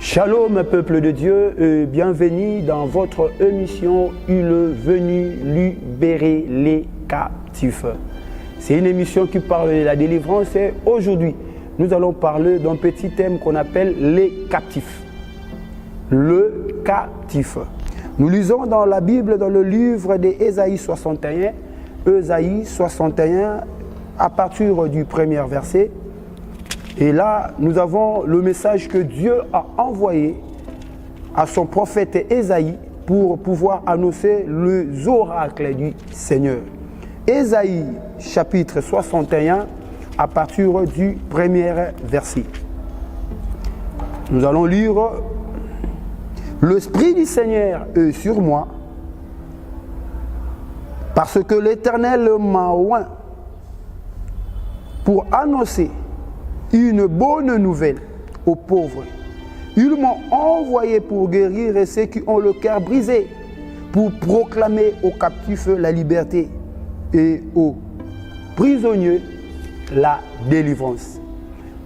Shalom peuple de Dieu et bienvenue dans votre émission Il est venu libérer les captifs. C'est une émission qui parle de la délivrance et aujourd'hui nous allons parler d'un petit thème qu'on appelle les captifs. Le captif. Nous lisons dans la Bible, dans le livre d'Ésaïe 61, Ésaïe 61 à partir du premier verset. Et là, nous avons le message que Dieu a envoyé à son prophète Ésaïe pour pouvoir annoncer les oracles du Seigneur. Ésaïe chapitre 61 à partir du premier verset. Nous allons lire « L'Esprit du Seigneur est sur moi, parce que l'Éternel m'a oint pour annoncer une bonne nouvelle aux pauvres. Ils m'ont envoyé pour guérir ceux qui ont le cœur brisé, pour proclamer aux captifs la liberté et aux prisonniers la délivrance. »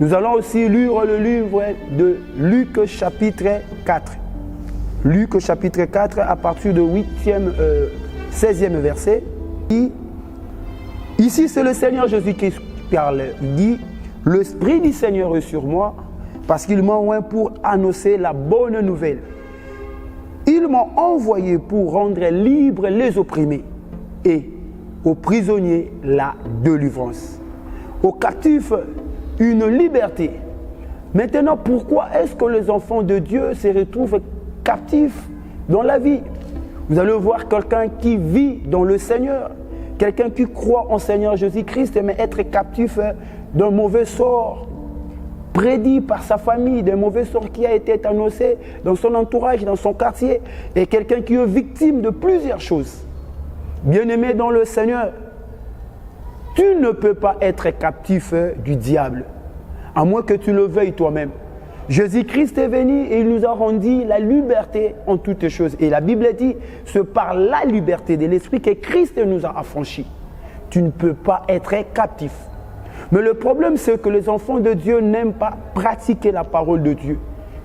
Nous allons aussi lire le livre de Luc chapitre 4. Luc chapitre 4 à partir du 16e verset. Ici c'est le Seigneur Jésus qui parle. Il dit: l'Esprit du Seigneur est sur moi, parce qu'il m'a oint pour annoncer la bonne nouvelle. Ils m'ont envoyé pour rendre libres les opprimés et aux prisonniers la délivrance. Aux captifs, une liberté. Maintenant, pourquoi est-ce que les enfants de Dieu se retrouvent captifs dans la vie? Vous allez voir quelqu'un qui vit dans le Seigneur, quelqu'un qui croit en Seigneur Jésus-Christ, mais être captif d'un mauvais sort prédit par sa famille, d'un mauvais sort qui a été annoncé dans son entourage, dans son quartier, et quelqu'un qui est victime de plusieurs choses. Bien-aimé dans le Seigneur, tu ne peux pas être captif du diable, à moins que tu le veuilles toi-même. Jésus-Christ est venu et il nous a rendu la liberté en toutes choses. Et la Bible dit, c'est par la liberté de l'esprit que Christ nous a affranchis. Tu ne peux pas être captif. Mais le problème, c'est que les enfants de Dieu n'aiment pas pratiquer la parole de Dieu.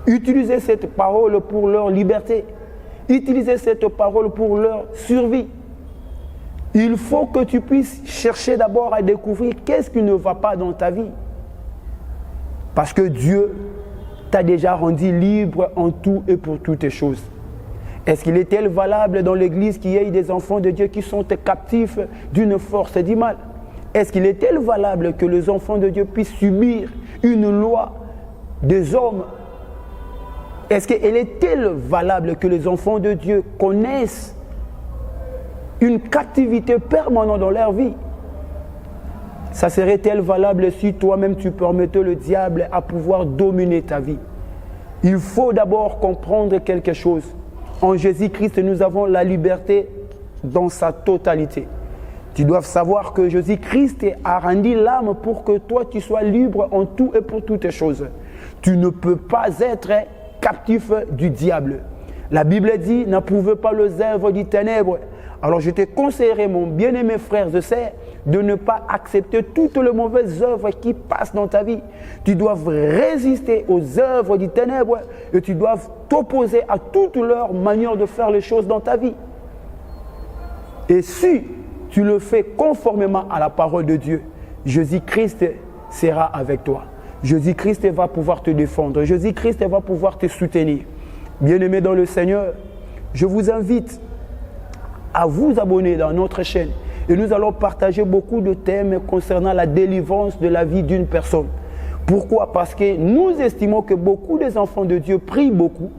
Utiliser cette parole pour leur liberté. Utiliser cette parole pour leur survie. Il faut que tu puisses chercher d'abord à découvrir qu'est-ce qui ne va pas dans ta vie. Parce que Dieu t'a déjà rendu libre en tout et pour toutes les choses. Est-ce qu'il est-il valable dans l'église qu'il y ait des enfants de Dieu qui sont captifs d'une force du mal? Est-ce qu'il est-il valable que les enfants de Dieu puissent subir une loi des hommes? Est-ce qu'il est-il valable que les enfants de Dieu connaissent une captivité permanente dans leur vie? Ça serait-il valable si toi-même tu permettais le diable à pouvoir dominer ta vie? Il faut d'abord comprendre quelque chose. En Jésus-Christ, nous avons la liberté dans sa totalité. Tu dois savoir que Jésus-Christ a rendu l'âme pour que toi tu sois libre en tout et pour toutes choses. Tu ne peux pas être captif du diable. La Bible dit, n'approuvez pas les œuvres du ténèbre. Alors je te conseillerais, mon bien-aimé frère et sœurs, de ne pas accepter toutes les mauvaises œuvres qui passent dans ta vie. Tu dois résister aux œuvres du ténèbre et tu dois t'opposer à toutes leurs manières de faire les choses dans ta vie. Et si tu le fais conformément à la parole de Dieu, Jésus-Christ sera avec toi. Jésus-Christ va pouvoir te défendre. Jésus-Christ va pouvoir te soutenir. Bien-aimés dans le Seigneur, je vous invite à vous abonner dans notre chaîne. Et nous allons partager beaucoup de thèmes concernant la délivrance de la vie d'une personne. Pourquoi? Parce que nous estimons que beaucoup des enfants de Dieu prient beaucoup,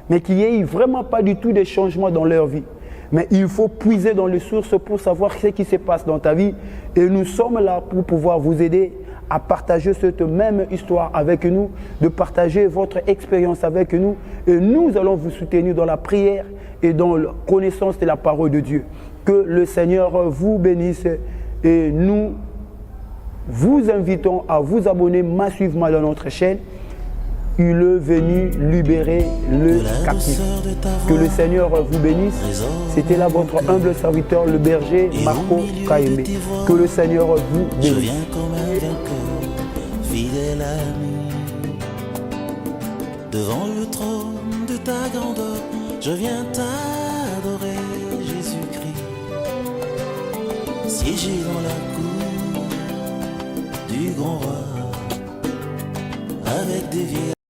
mais qu'il n'y ait vraiment pas du tout de changement dans leur vie. Mais il faut puiser dans les sources pour savoir ce qui se passe dans ta vie. Et nous sommes là pour pouvoir vous aider à partager cette même histoire avec nous, de partager votre expérience avec nous. Et nous allons vous soutenir dans la prière et dans la connaissance de la parole de Dieu. Que le Seigneur vous bénisse et nous vous invitons à vous abonner massivement dans notre chaîne. Il est venu libérer le captif. Que le Seigneur vous bénisse. C'était là votre humble serviteur, le berger Marco Kaemé. Que le Seigneur vous bénisse. Devant le trône de ta grandeur, je viens t'adorer, Jésus-Christ. Siégé dans la cour du grand roi, avec des vieilles